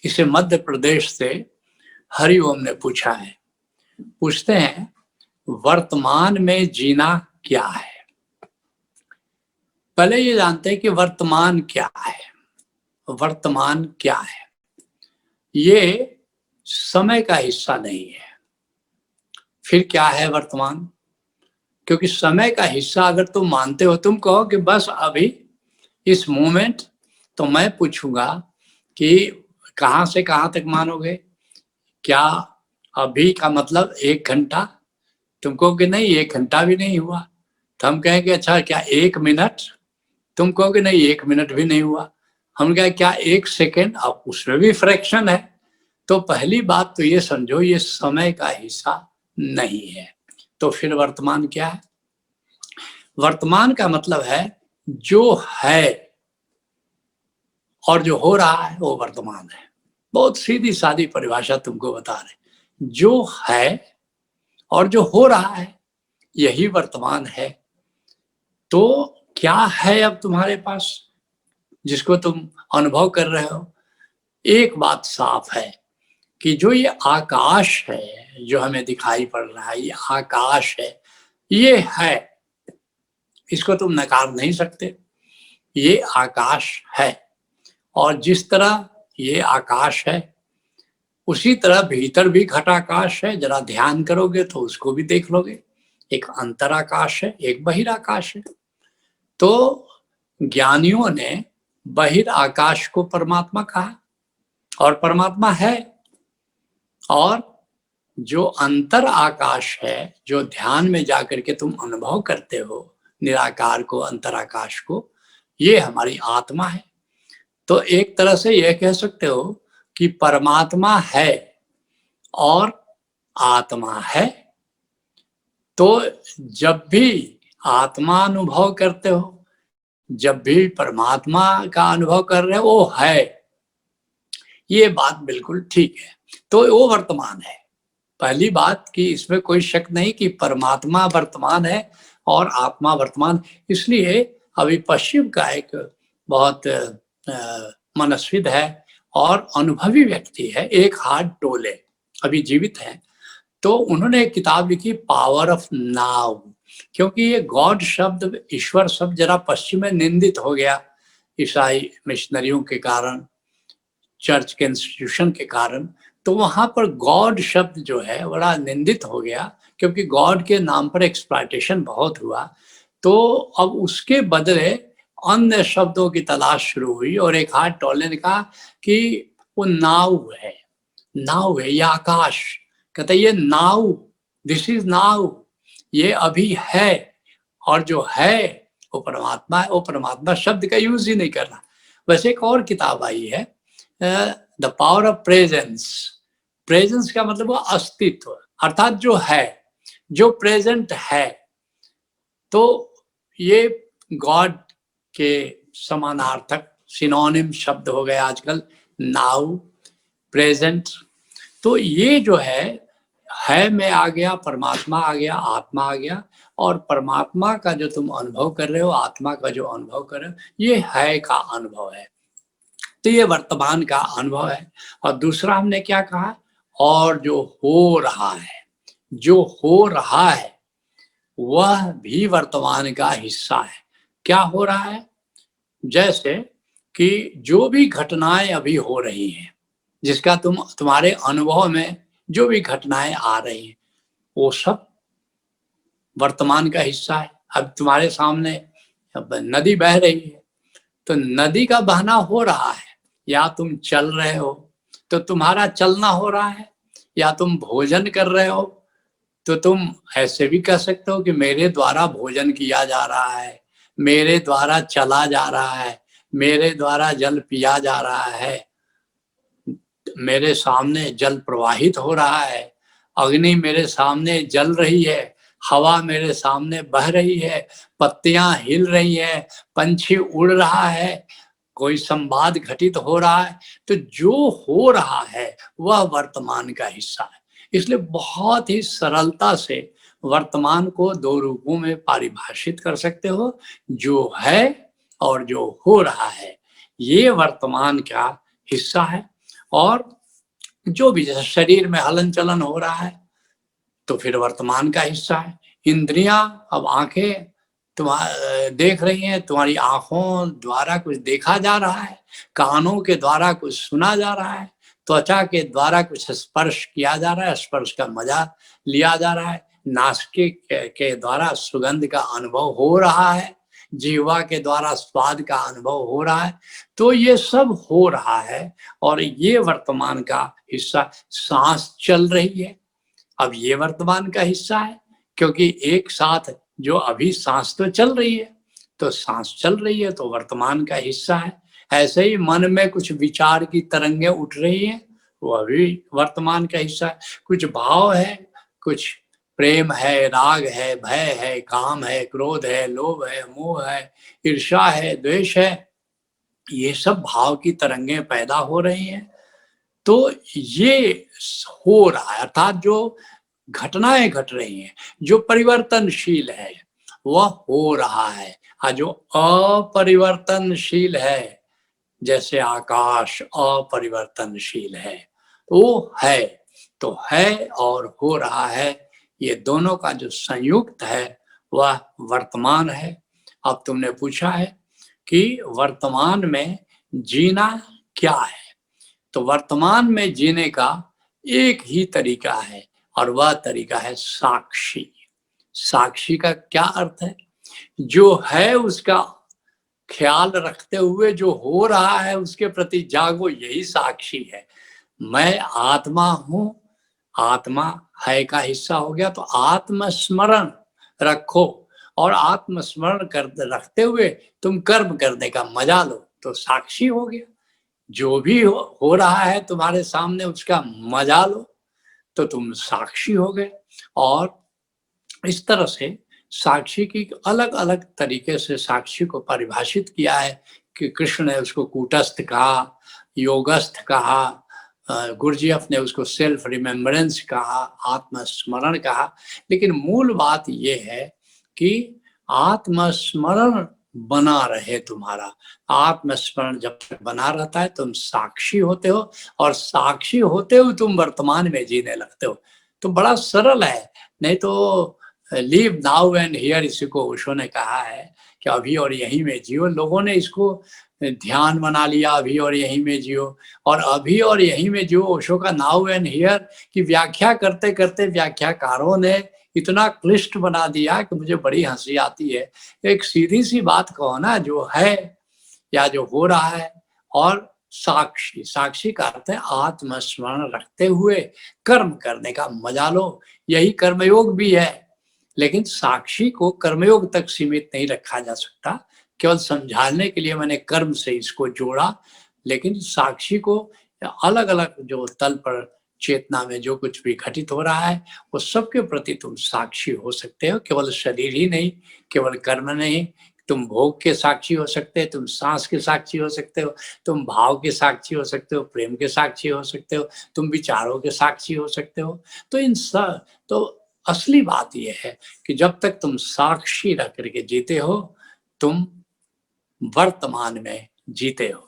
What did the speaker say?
इसे मध्य प्रदेश से हरिओम ने पूछा है। पूछते हैं, वर्तमान में जीना क्या है? पहले ये जानते हैं कि वर्तमान क्या है। वर्तमान क्या है? ये समय का हिस्सा नहीं है। फिर क्या है वर्तमान? क्योंकि समय का हिस्सा अगर तुम मानते हो, तुम कहो कि बस अभी इस मोमेंट, तो मैं पूछूंगा कि कहां से कहां तक मानोगे? क्या अभी का मतलब 1 घंटा? तुम कहोगे नहीं 1 घंटा भी नहीं हुआ। तो हम कहेंगे अच्छा क्या 1 मिनट? तुम कहोगे नहीं 1 मिनट भी नहीं हुआ। हम कहें क्या 1 सेकेंड? अब उसमें भी फ्रैक्शन है। तो पहली बात तो ये समझो, ये समय का हिस्सा नहीं है। तो फिर वर्तमान क्या है? वर्तमान का मतलब है जो है और जो हो रहा है वो वर्तमान है। बहुत सीधी सादी परिभाषा तुमको बता रहे। जो है और जो हो रहा है यही वर्तमान है। तो क्या है अब तुम्हारे पास जिसको तुम अनुभव कर रहे हो? एक बात साफ है कि जो ये आकाश है जो हमें दिखाई पड़ रहा है, ये आकाश है, ये है, इसको तुम नकार नहीं सकते। ये आकाश है और जिस तरह ये आकाश है उसी तरह भीतर भी घटाकाश है। जरा ध्यान करोगे तो उसको भी देख लोगे। एक अंतराकाश है, एक बहिराकाश है। तो ज्ञानियों ने बहिराकाश को परमात्मा कहा और परमात्मा है। और जो अंतर आकाश है, जो ध्यान में जाकर के तुम अनुभव करते हो निराकार को, अंतराकाश को, ये हमारी आत्मा है। तो एक तरह से यह कह सकते हो कि परमात्मा है और आत्मा है। तो जब भी आत्मा अनुभव करते हो, जब भी परमात्मा का अनुभव कर रहे हो, वो है। ये बात बिल्कुल ठीक है। तो वो वर्तमान है। पहली बात कि इसमें कोई शक नहीं कि परमात्मा वर्तमान है और आत्मा वर्तमान। इसलिए अभी पश्चिम का एक बहुत मनस्विद है और अनुभवी व्यक्ति है, एक हाथ टोले, अभी जीवित है। तो उन्होंने एक किताब लिखी, पावर ऑफ नाउ। क्योंकि ये गॉड शब्द, ईश्वर शब्द जरा पश्चिम में निंदित हो गया ईसाई मिशनरियों के कारण, चर्च के इंस्टीट्यूशन के कारण। तो वहां पर गॉड शब्द जो है बड़ा निंदित हो गया क्योंकि गॉड के नाम पर एक्सप्लॉयटेशन बहुत हुआ। तो अब उसके बदले अन्य शब्दों की तलाश शुरू हुई और एक हाथ टोले ने कहा कि वो नाव है, नाव है, ये आकाश। कहते ये नाव, दिस इज नाव, ये अभी है और जो है वो परमात्मा है। वो परमात्मा शब्द का यूज ही नहीं कर रहा। वैसे एक और किताब आई है, the power of presence. Presence का मतलब वो अस्तित्व, अर्थात जो है, जो प्रेजेंट है। तो ये गॉड के समानार्थक सिनोनिम शब्द हो गए आजकल, नाउ, प्रेजेंट। तो ये जो है में आ गया, परमात्मा आ गया, आत्मा आ गया। और परमात्मा का जो तुम अनुभव कर रहे हो, आत्मा का जो अनुभव कर रहे हो, ये है का अनुभव है। तो ये वर्तमान का अनुभव है। और दूसरा हमने क्या कहा? और जो हो रहा है, जो हो रहा है वह भी वर्तमान का हिस्सा है। क्या हो रहा है? जैसे कि जो भी घटनाएं अभी हो रही हैं, जिसका तुम्हारे अनुभव में जो भी घटनाएं आ रही हैं, वो सब वर्तमान का हिस्सा है। अब तुम्हारे सामने अब नदी बह रही है, तो नदी का बहना हो रहा है। या तुम चल रहे हो तो तुम्हारा चलना हो रहा है, या तुम भोजन कर रहे हो तो तुम ऐसे भी कह सकते हो कि मेरे द्वारा भोजन किया जा रहा है, मेरे द्वारा चला जा रहा है, मेरे द्वारा जल पिया जा रहा है, मेरे सामने जल प्रवाहित हो रहा है, अग्नि मेरे सामने जल रही है, हवा मेरे सामने बह रही है, पत्तियां हिल रही है, पंछी उड़ रहा है, कोई संवाद घटित हो रहा है। तो जो हो रहा है वह वर्तमान का हिस्सा है। इसलिए बहुत ही सरलता से वर्तमान को दो रूपों में परिभाषित कर सकते हो, जो है और जो हो रहा है, ये वर्तमान का हिस्सा है। और जो भी जैसे शरीर में हलन चलन हो रहा है तो फिर वर्तमान का हिस्सा है। इंद्रियां, अब आंखें देख रही हैं, तुम्हारी आंखों द्वारा कुछ देखा जा रहा है, कानों के द्वारा कुछ सुना जा रहा है, त्वचा के द्वारा कुछ स्पर्श किया जा रहा है, स्पर्श का मजा लिया जा रहा है, नासिक के द्वारा सुगंध का अनुभव हो रहा है, जीवा के द्वारा स्वाद का अनुभव हो रहा है। तो ये सब हो रहा है और ये वर्तमान का हिस्सा। सांस चल रही है, अब ये वर्तमान का हिस्सा है, क्योंकि एक साथ जो अभी सांस तो चल रही है, तो सांस चल रही है तो वर्तमान का हिस्सा है। ऐसे ही मन में कुछ विचार की तरंगें उठ रही हैं, वो अभी वर्तमान का हिस्सा है। कुछ भाव है, कुछ प्रेम है, राग है, भय है, काम है, क्रोध है, लोभ है, मोह है, ईर्ष्या है, द्वेष है, ये सब भाव की तरंगें पैदा हो रही हैं। तो ये हो रहा है, अर्थात जो घटनाएं घट रही हैं, जो परिवर्तनशील है वह हो रहा है। जो अपरिवर्तनशील है, जैसे आकाश अपरिवर्तनशील है, वो है, तो है और हो रहा है, ये दोनों का जो संयुक्त है वह वर्तमान है। अब तुमने पूछा है कि वर्तमान में जीना क्या है, तो वर्तमान में जीने का एक ही तरीका है और वह तरीका है साक्षी। साक्षी का क्या अर्थ है? जो है उसका ख्याल रखते हुए जो हो रहा है उसके प्रति जागो, यही साक्षी है। मैं आत्मा हूं, आत्मा है का हिस्सा हो गया, तो आत्मस्मरण रखो और आत्मस्मरण कर रखते हुए तुम कर्म करने का मजा लो, तो साक्षी हो गया। जो भी हो रहा है तुम्हारे सामने उसका मजा लो, तो तुम साक्षी हो गए। और इस तरह से साक्षी की अलग अलग तरीके से साक्षी को परिभाषित किया है कि कृष्ण ने उसको कूटस्थ कहा, योगस्थ कहा, गुरजीएफ ने उसको सेल्फ रिमेम्बरेंस कहा, आत्मस्मरण कहा। लेकिन मूल बात यह है कि आत्मस्मरण बना रहे तुम्हारा, आत्मस्मरण जब तक बना रहता है तुम साक्षी होते हो, और साक्षी होते हुए तुम वर्तमान में जीने लगते हो। तो बड़ा सरल है। नहीं तो लिव नाउ एंड हियर, इसी को ओशो ने कहा है कि अभी और यहीं में जियो। लोगों ने इसको ध्यान बना लिया, अभी और यहीं में जियो, और अभी और यहीं में जियो ओशो का नाउ एंड हियर की व्याख्या करते करते व्याख्याकारों ने इतना क्लिष्ट बना दिया कि मुझे बड़ी हंसी आती है। एक सीधी सी बात कहो ना, जो है या जो हो रहा है, और साक्षी, साक्षी का अर्थ है आत्मस्मरण रखते हुए कर्म करने का मजा लो। यही कर्मयोग भी है, लेकिन साक्षी को कर्मयोग तक सीमित नहीं रखा जा सकता। केवल समझाने के लिए मैंने कर्म से इसको जोड़ा, लेकिन साक्षी को अलग अलग जो तल पर चेतना में जो कुछ भी घटित हो रहा है वो सबके प्रति तुम साक्षी हो सकते हो। केवल शरीर ही नहीं, केवल कर्म नहीं, तुम भोग के साक्षी हो सकते हो, तुम सांस के साक्षी हो सकते हो, तुम भाव के साक्षी हो सकते हो, प्रेम के साक्षी हो सकते हो, तुम विचारों के साक्षी हो सकते हो। तो इन सब, तो असली बात यह है कि जब तक तुम साक्षी रह करके जीते हो, तुम वर्तमान में जीते हो।